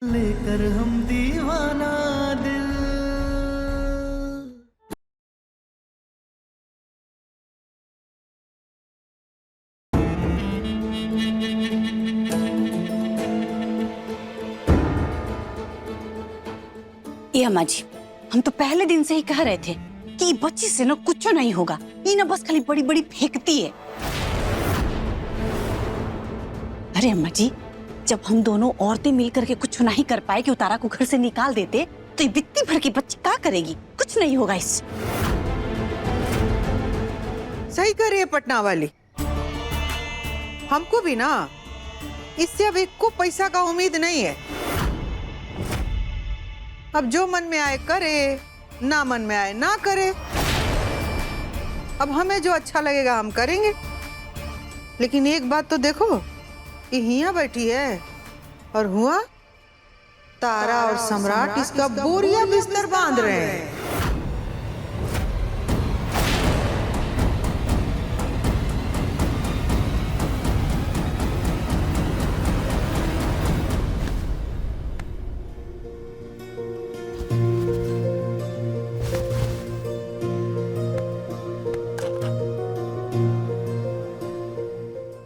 लेकर हम दीवाना दिल। ये अम्मा जी, हम तो पहले दिन से ही कह रहे थे कि ये बच्ची से ना कुछ नहीं होगा। ये ना बस खाली बड़ी बड़ी फेंकती है। अरे अम्मा जी, जब हम दोनों औरतें मिलकर के कुछ नहीं कर पाए कि उतारा को घर से निकाल देते, तो ये बित्ती भर की बच्ची क्या करेगी? कुछ नहीं होगा इससे। सही कर रही है पटना वाली। हमको भी ना इससे अब एक को पैसा का उम्मीद नहीं है। अब जो मन में आए करे, ना मन में आए ना करे। अब हमें जो अच्छा लगेगा हम करेंगे। लेकिन एक बात तो देखो, ये हिया बैठी है और हुआ तारा और सम्राट इसका बोरिया बिस्तर बांध रहे हैं।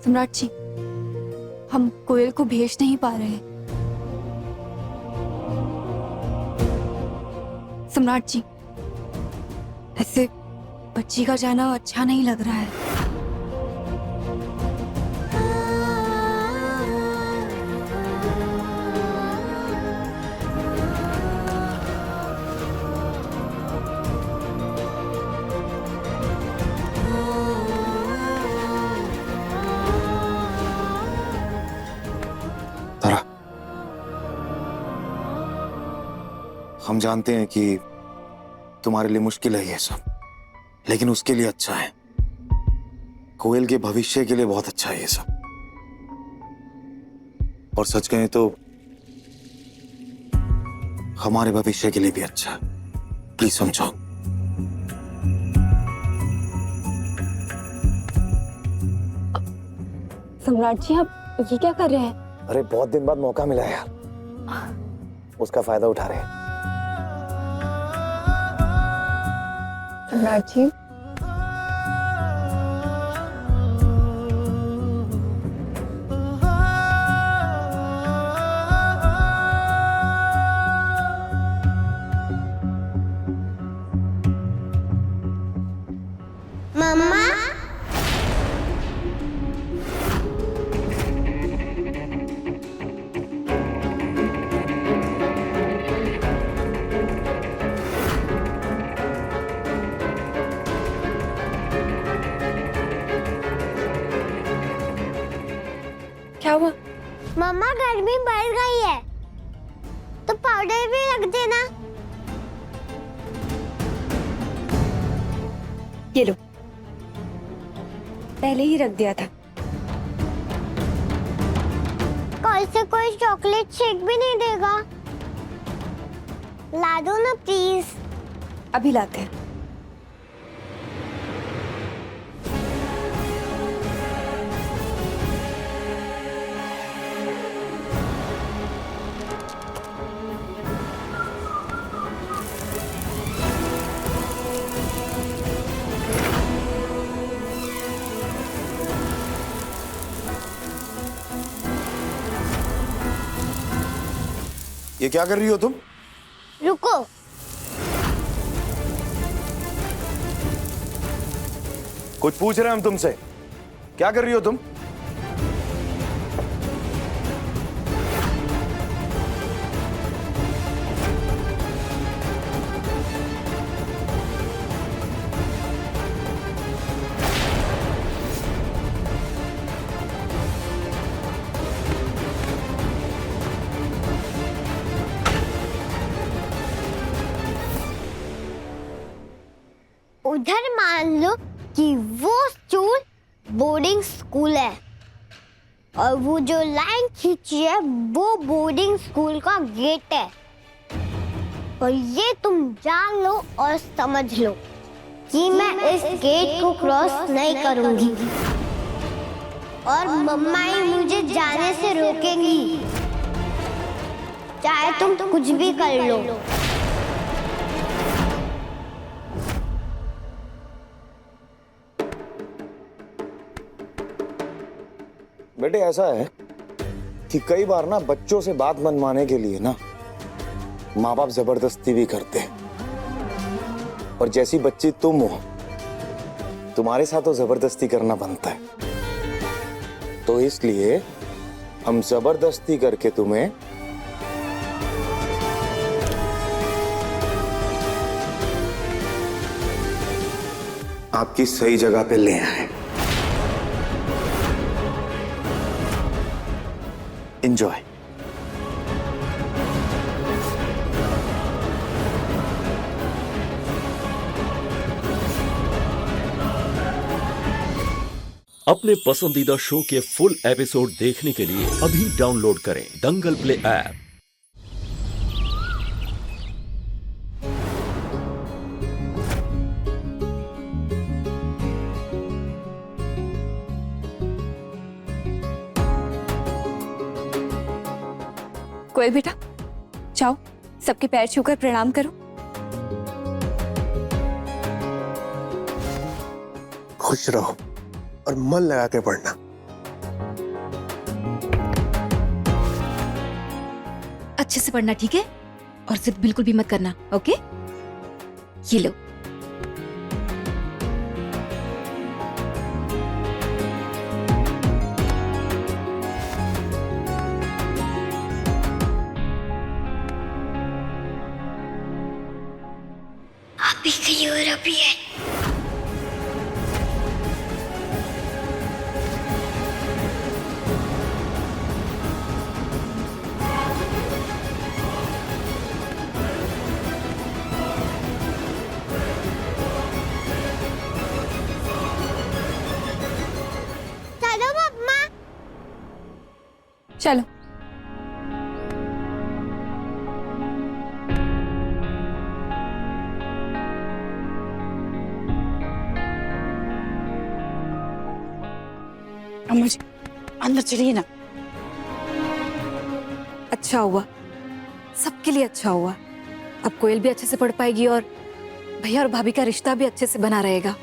सम्राट जी, हम कोयल को भेज नहीं पा रहे। सम्राट जी, ऐसे बच्ची का जाना अच्छा नहीं लग रहा है। तारा, हम जानते हैं कि तुम्हारे लिए मुश्किल है ये सब, लेकिन उसके लिए अच्छा है। कोयल के भविष्य के लिए बहुत अच्छा है ये सब। और सच कहें तो हमारे भविष्य के लिए भी अच्छा है। प्लीज समझो। सम्राट जी, आप ये क्या कर रहे हैं? अरे बहुत दिन बाद मौका मिला यार, उसका फायदा उठा रहे हैं। सम्राट जी, मम्मा, क्या हुआ? मम्मा गर्मी बढ़ गई है तो पाउडर भी रख देना। ये लो, पहले ही रख दिया था। कल से कोई चॉकलेट शेक भी नहीं देगा। ला दो ना प्लीज। अभी लाते हैं। ये क्या कर रही हो तुम? रुको, कुछ पूछ रहे हैं हम तुमसे। क्या कर रही हो तुम? उधर मान लो कि वो स्कूल बोर्डिंग स्कूल है और वो जो लाइन खींची है वो बोर्डिंग स्कूल का गेट है। और ये तुम जान लो और समझ लो कि मैं इस गेट को क्रॉस नहीं करूंगी और मम्मा ही मुझे जाने से रोकेंगी। चाहे तुम कुछ भी कर लो। बेटे ऐसा है कि कई बार ना बच्चों से बात मनवाने के लिए ना माँ बाप जबरदस्ती भी करते हैं, और जैसी बच्ची तुम हो तुम्हारे साथ तो जबरदस्ती करना बनता है। तो इसलिए हम जबरदस्ती करके तुम्हें आपकी सही जगह पे ले आए। एंजॉय। अपने पसंदीदा शो के फुल एपिसोड देखने के लिए अभी डाउनलोड करें दंगल प्ले ऐप। कोयल बेटा, जाओ सबके पैर छूकर प्रणाम करो। खुश रहो और मन लगा के पढ़ना। अच्छे से पढ़ना, ठीक है? और जिद बिल्कुल भी मत करना, ओके? ये लो। अभी कहीं और अभी है। चलो मम्मा। चलो। अम्मा जी अंदर चलिए ना। अच्छा हुआ, सबके लिए अच्छा हुआ। अब कोयल भी अच्छे से पढ़ पाएगी और भैया और भाभी का रिश्ता भी अच्छे से बना रहेगा,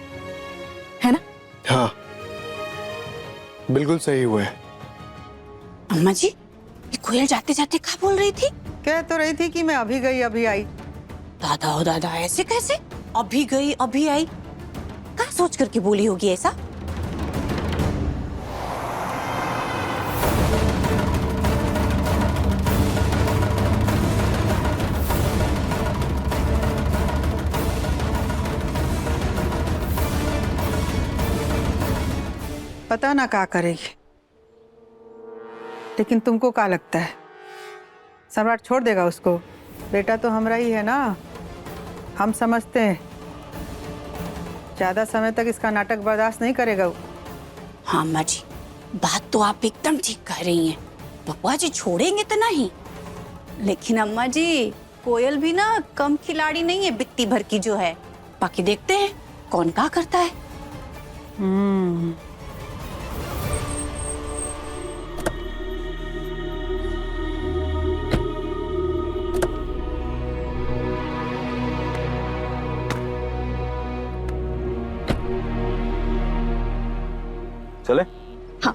है ना? हाँ, बिल्कुल सही हुआ है। अम्मा जी ये कोयल जाते जाते क्या बोल रही थी? कह तो रही थी कि मैं अभी गई अभी आई। दादा हो दादा, ऐसे कैसे? अभी गई अभी आई, क्या सोच करके बोली होगी ऐसा? पता ना क्या करेगी, लेकिन तुमको क्या लगता है सम्राट छोड़ देगा उसको? बेटा तो हमारा ही है ना, हम समझते हैं ज्यादा समय तक इसका नाटक बर्दाश्त नहीं करेगा वो। हाँ अम्मा जी, बात तो आप एकदम ठीक कह रही हैं। पप्पा जी छोड़ेंगे तो नहीं, लेकिन अम्मा जी कोयल भी ना कम खिलाड़ी नहीं है बित्ती भर की जो है। बाकी देखते हैं कौन क्या करता है। चले? हाँ।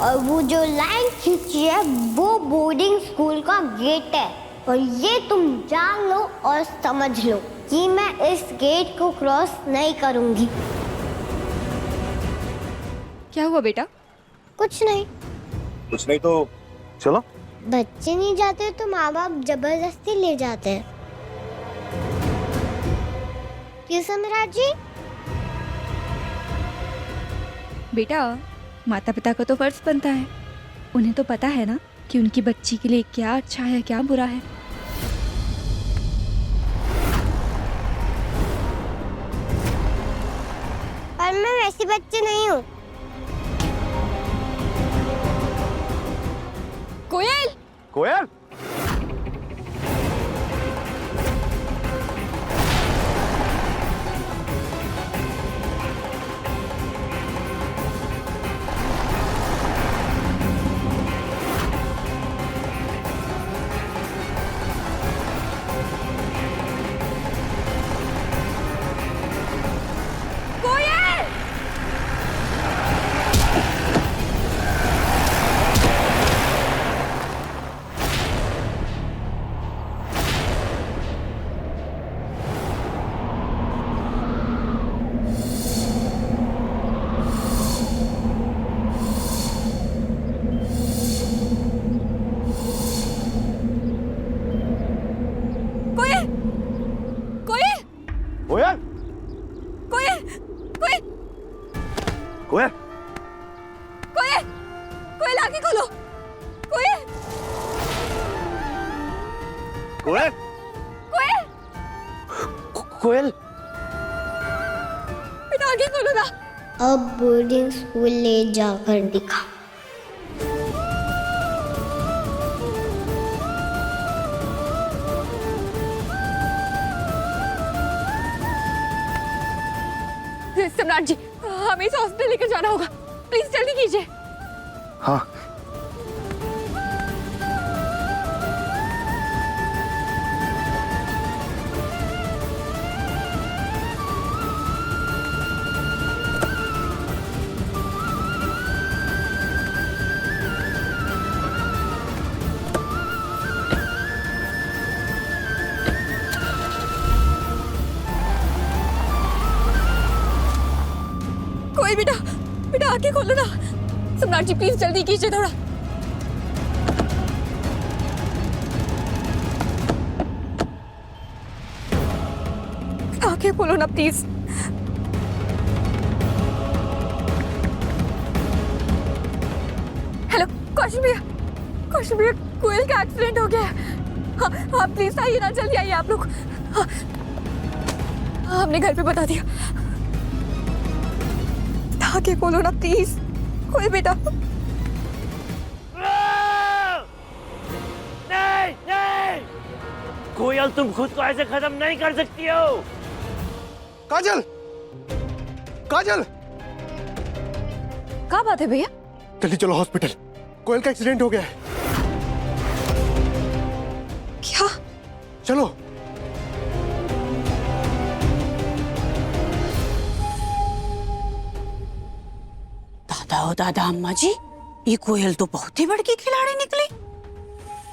और वो जो लाइन खींची है वो बोर्डिंग स्कूल का गेट है, और ये तुम जान लो और समझ लो कि मैं इस गेट को क्रॉस नहीं करूंगी। क्या हुआ बेटा? कुछ नहीं। कुछ नहीं तो चलो। बच्चे नहीं जाते तो माँ बाप जबरदस्ती ले जाते हैं। क्यों सम्राट जी? बेटा, माता पिता का तो फर्ज बनता है, उन्हें तो पता है ना कि उनकी बच्ची के लिए क्या अच्छा है क्या बुरा है। पर मैं वैसी बच्ची नहीं हूँ। कोयल! कोयल? ओए कोयल, कोयल आगे खोलो। कोयल, ओए कोयल, कोयल बेटा आगे खोलो ना। अब बोर्डिंग स्कूल ले जाकर दिखा। सम्राट जी, हमें इसे हॉस्पिटल लेकर जाना होगा, प्लीज जल्दी कीजिए। हाँ कोयल बेटा, बेटा आंखें खोलो ना। सम्राट जी प्लीज जल्दी कीजिए थोड़ा। आंखें खोलो ना प्लीज। हेलो कौशल भैया, कौशल भैया कोयल का एक्सीडेंट हो गया है। हाँ हाँ प्लीज आइए ना, जल्दी आइए आप लोग। हाँ, हमने घर पे बता दिया। आंखें खोलो ना प्लीज। कोयल बेटा। नहीं नहीं, कोयल तुम खुद को ऐसे खत्म नहीं कर सकती हो। काजल, काजल, क्या बात है भैया? जल्दी चलो हॉस्पिटल, कोयल का एक्सीडेंट हो गया है। क्या? चलो। दादा ओ दादा अम्मा जी, ये कोयल तो बहुत ही बड़की खिलाड़ी निकली।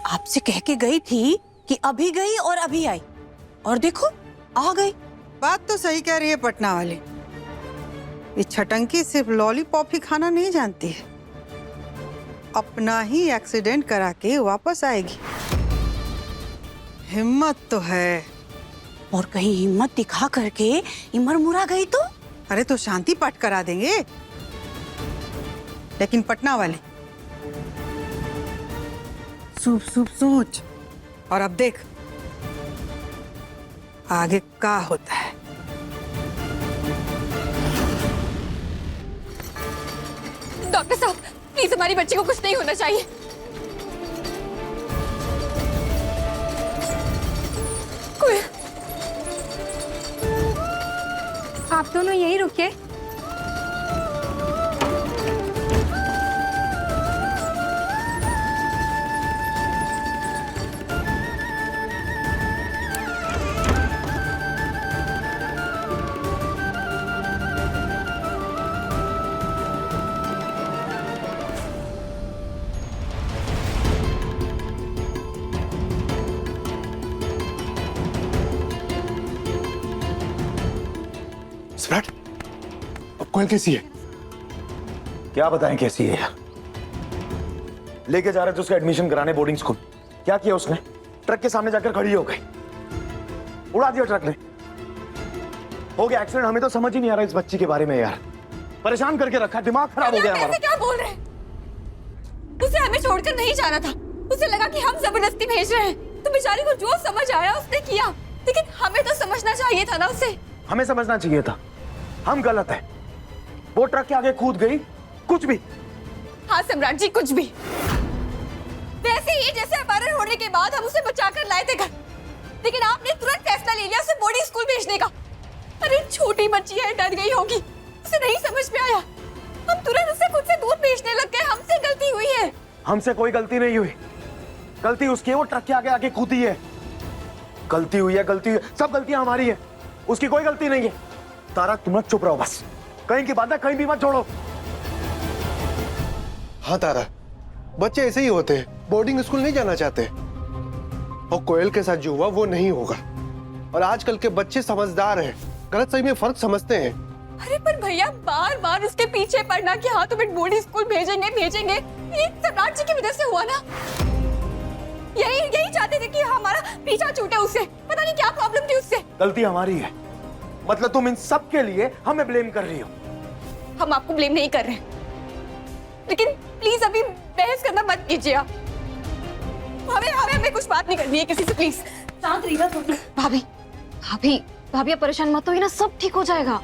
आपसे कह के गई थी कि अभी गई और अभी आई, और देखो आ गई। बात तो सही कह रही है पटना वाली। ये छटंकी सिर्फ लॉलीपॉप ही खाना नहीं जानती है, अपना ही एक्सीडेंट करा के वापस आएगी। हिम्मत तो है। और कहीं हिम्मत दिखा करके इमर मुरा गई तो? अरे तो शांति पाठ करा देंगे। लेकिन पटना वाले सूप सूप सोच, और अब देख आगे क्या होता है। डॉक्टर साहब प्लीज, हमारी बच्ची को कुछ नहीं होना चाहिए। कोयल, आप दोनों यही रुकिए। सम्राट, अब कोयल कैसी है? क्या बताएं कैसी है यार। लेके जा रहे थे उसका एडमिशन कराने बोर्डिंग स्कूल। क्या किया उसने? ट्रक के सामने जाकर खड़ी हो गई, उड़ा दिया ट्रक ने। हो गया एक्सीडेंट। हमें तो समझ ही नहीं आ रहा इस बच्ची के बारे में यार, परेशान करके रखा, दिमाग खराब हो गया हमारा। क्या बोल रहे हैं? उसे हमें छोड़कर नहीं जाना था। उसे लगा कि हम जबरदस्ती भेज रहे हैं, तो बेचारी को जो समझ आया उसने किया। लेकिन हमें तो समझना चाहिए था ना उसे। हमें समझना चाहिए था, हम गलत है। वो ट्रक के आगे कूद गई, कुछ भी। हाँ सम्राट जी, कुछ भी। वैसे ही जैसे अपहरण होने के बाद हम उसे बचाकर लाए थे घर, लेकिन आपने तुरंत फैसला ले लिया उसे बोर्डिंग स्कूल भेजने का। अरे छोटी बच्ची है, डर गई होगी, उसे नहीं समझ में आया। हम तुरंत उसे खुद से दूर भेजने लग गए। हमसे गलती हुई है। हमसे कोई गलती नहीं हुई, गलती उसकी है। वो ट्रक के आगे आगे कूदी है। गलती हुई है, गलती हुई है, सब गलतियां हमारी है, उसकी कोई गलती नहीं है। तारा तुम लोग चुप रहो बस, कहीं की बात है कहीं भी मत छोड़ो। हाँ तारा, बच्चे ऐसे ही होते हैं, बोर्डिंग स्कूल नहीं जाना चाहते। और कोयल के साथ जो हुआ वो नहीं होगा। और आजकल के बच्चे समझदार हैं, गलत सही में फर्क समझते हैं। अरे पर भैया, बार बार उसके पीछे पड़ना कि हाँ तुम्हें बोर्डिंग स्कूल भेजेंगे भेजेंगे, ये सम्राट जी की वजह से हुआ ना। यही चाहते थे कि हमारा पीछा छूटे उससे। पता नहीं क्या प्रॉब्लम थी उससे। गलती हमारी है, मतलब तुम इन सब के लिए हमें ब्लेम कर रही हो। हम आपको ब्लेम नहीं कर रहे, लेकिन प्लीज अभी बहस करना मत कीजिए आप। हमें कुछ बात नहीं करनी है किसी से, प्लीज शांत रहिएगा। भाभी भाभी भाभी आप परेशान मत होइए ना, सब ठीक हो जाएगा।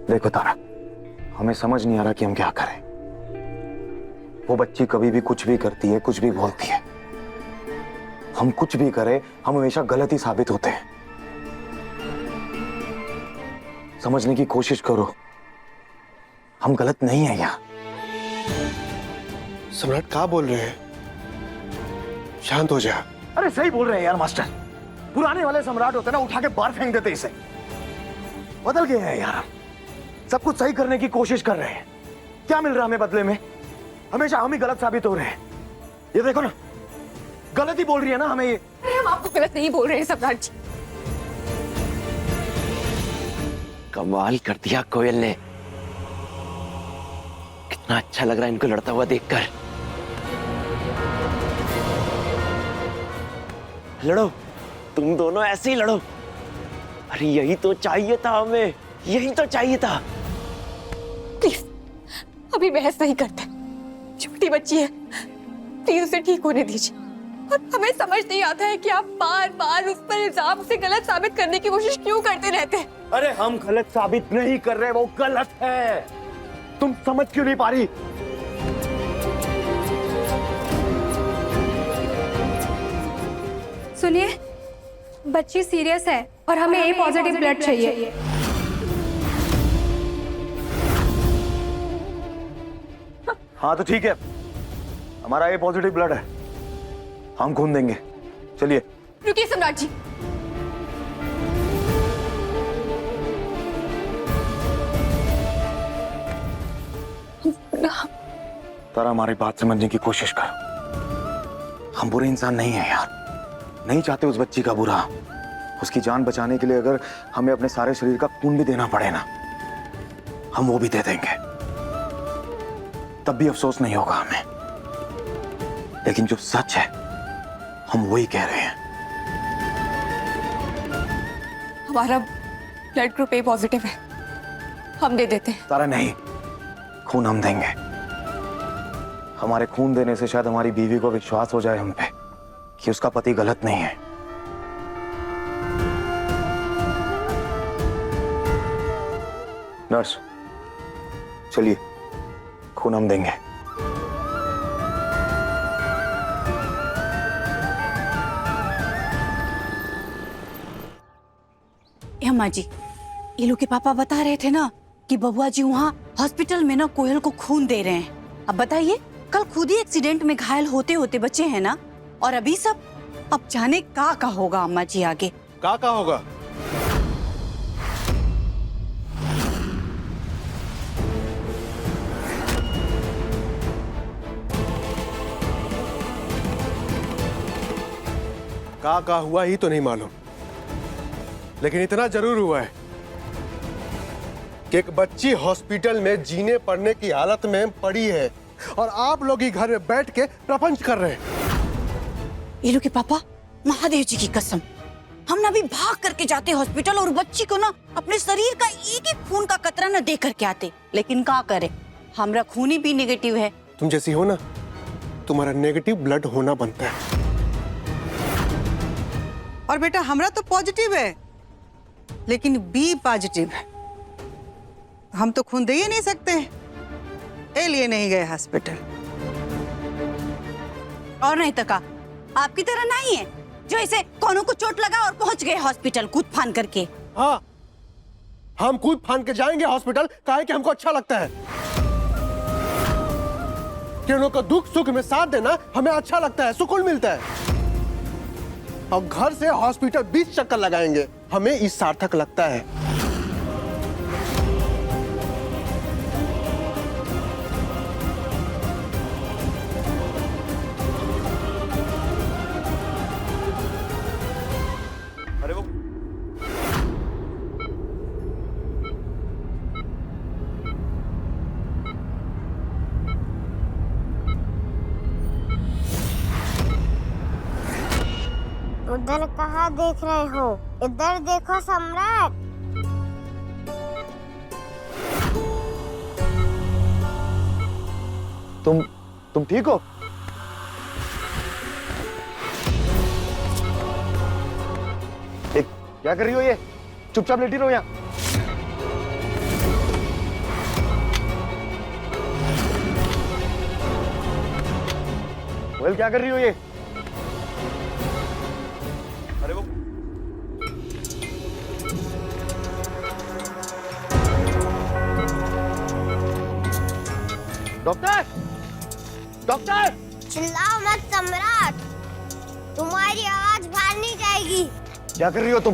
देखो तारा, हमें समझ नहीं आ रहा कि हम क्या करें। वो बच्ची कभी भी कुछ भी करती है, कुछ भी बोलती है। हम कुछ भी करें, हम हमेशा गलत ही साबित होते हैं। समझने की कोशिश करो, हम गलत नहीं है यहाँ। सम्राट क्या बोल रहे हैं? शांत हो जा। अरे सही बोल रहे हैं यार मास्टर। पुराने वाले सम्राट होते ना, उठा के बाहर फेंक देते इसे। बदल गए हैं यार, सब कुछ सही करने की कोशिश कर रहे हैं। क्या मिल रहा है हमें बदले में? हमेशा हम ही गलत साबित हो रहे हैं। ये देखो ना, गलत ही बोल रही है ना हमें ये। अरे हम आपको गलत नहीं बोल रहे हैं सम्राट जी। कमाल कर दिया कोयल ने। कितना अच्छा लग रहा है इनको लड़ता हुआ देखकर। लड़ो, तुम दोनों ऐसे ही लड़ो। अरे यही तो चाहिए था हमें, यही तो चाहिए था। प्लीज अभी बहस नहीं करते, छोटी बच्ची है, प्लीज उसे ठीक होने दीजिए। और हमें समझ नहीं आता है कि आप बार बार उस पर इल्जाम से गलत साबित करने की कोशिश क्यों करते रहते हैं। अरे हम गलत साबित नहीं कर रहे, वो गलत है। तुम समझ क्यों नहीं पा रही? सुनिए, बच्ची सीरियस है और हमें ए पॉजिटिव ब्लड चाहिए। हाँ तो ठीक है, हमारा ए पॉजिटिव ब्लड है, हम खून देंगे। चलिए। रुकिए सम्राट जी। तारा, हमारी बात समझने की कोशिश कर। हम बुरे इंसान नहीं है यार, नहीं चाहते उस बच्ची का बुरा। उसकी जान बचाने के लिए अगर हमें अपने सारे शरीर का खून भी देना पड़े ना, हम वो भी दे देंगे। तब भी अफसोस नहीं होगा हमें। लेकिन जो सच है हम वही कह रहे हैं। हमारा ब्लड ग्रुप ए पॉजिटिव है, हम दे देते हैं। तारा नहीं, खून हम देंगे। हमारे खून देने से शायद हमारी बीवी को विश्वास हो जाए हम पे कि उसका पति गलत नहीं है। नर्स, चलिए, खून हम देंगे। अम्मा जी, ये लोग के पापा बता रहे थे ना कि बबुआ जी वहाँ हॉस्पिटल में ना कोयल को खून दे रहे हैं। अब बताइए, कल खुद ही एक्सीडेंट में घायल होते होते बचे हैं ना, और अभी सब। अब जाने का होगा अम्मा जी आगे। का होगा? का हुआ ही तो नहीं मालूम, लेकिन इतना जरूर हुआ है कि एक बच्ची हॉस्पिटल में जीने पड़ने की हालत में पड़ी है और आप लोग ही घर में बैठ के प्रपंच कर रहे हैं। ये लोग के पापा, महादेव जी की कसम, हम ना भी भाग करके जाते हॉस्पिटल और बच्ची को ना अपने शरीर का एक एक खून का कतरा ना दे करके आते। लेकिन क्या करे, हमारा खून ही भी नेगेटिव है। तुम जैसी हो ना, तुम्हारा नेगेटिव ब्लड होना बनता है। और बेटा हमरा तो पॉजिटिव है, लेकिन बी पॉजिटिव है। हम तो खून दे ही नहीं सकते, ए लिए नहीं गए हॉस्पिटल। और नहीं तो का, आपकी तरह नहीं है जो इसे कोनो को चोट लगा और पहुंच गए हॉस्पिटल कूद फान करके। हाँ, हम कूद फान के जाएंगे हॉस्पिटल, काहे कि हमको अच्छा लगता है कि उन लोग को दुख सुख में साथ देना हमें अच्छा लगता है, सुकून मिलता है। और घर से हॉस्पिटल 20 चक्कर लगाएंगे, हमें इस सार्थक लगता है। अरे वो उधर कहाँ देख रहे हो? इधर देखो सम्राट। तुम ठीक हो? क्या कर रही हो ये? चुपचाप लेटी रहो यहाँ। कोयल क्या कर रही हो ये? अरे वो डॉक्टर, डॉक्टर! चिल्लाओ मत सम्राट, तुम्हारी आवाज बाहर नहीं जाएगी। क्या कर रही हो तुम?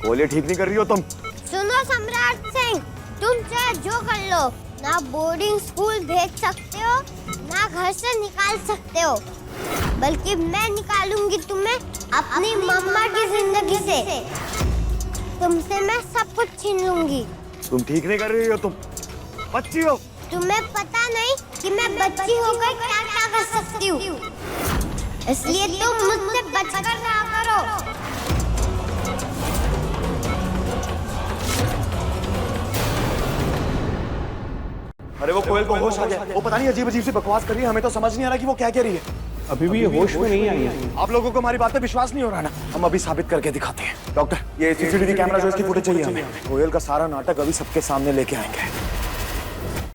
कोयले ठीक नहीं कर रही हो तुम। सुनो सम्राट सिंह, तुम चाहे जो कर लो, ना बोर्डिंग स्कूल भेज सकते हो, ना घर से निकाल सकते हो, बल्कि मैं निकालूंगी तुम्हें अपनी मम्मा की जिंदगी से। तुमसे मैं सब कुछ छीन लूंगी। तुम ठीक नहीं कर रही हो, तुम बच्ची हो। तुम्हें पता नहीं कि मैं बच्ची होकर क्या क्या कर सकती हूँ, इसलिए तुम मुझसे बचकर रहा करो। अरे वो कोयल को होश आ गया, वो पता नहीं अजीब अजीब सी बकवास कर रही है, हमें तो समझ नहीं आ रहा कि वो क्या कह रही है। अभी भी ये होश में नहीं आई है। आप लोगों को हमारी बात पे विश्वास नहीं हो रहा ना? हम अभी साबित करके दिखाते हैं। डॉक्टर, ये सीसीटीवी कैमरा जो इसकी फुटेज चाहिए हमें। कोयल का सारा नाटक अभी सबके सामने लेके आएंगे।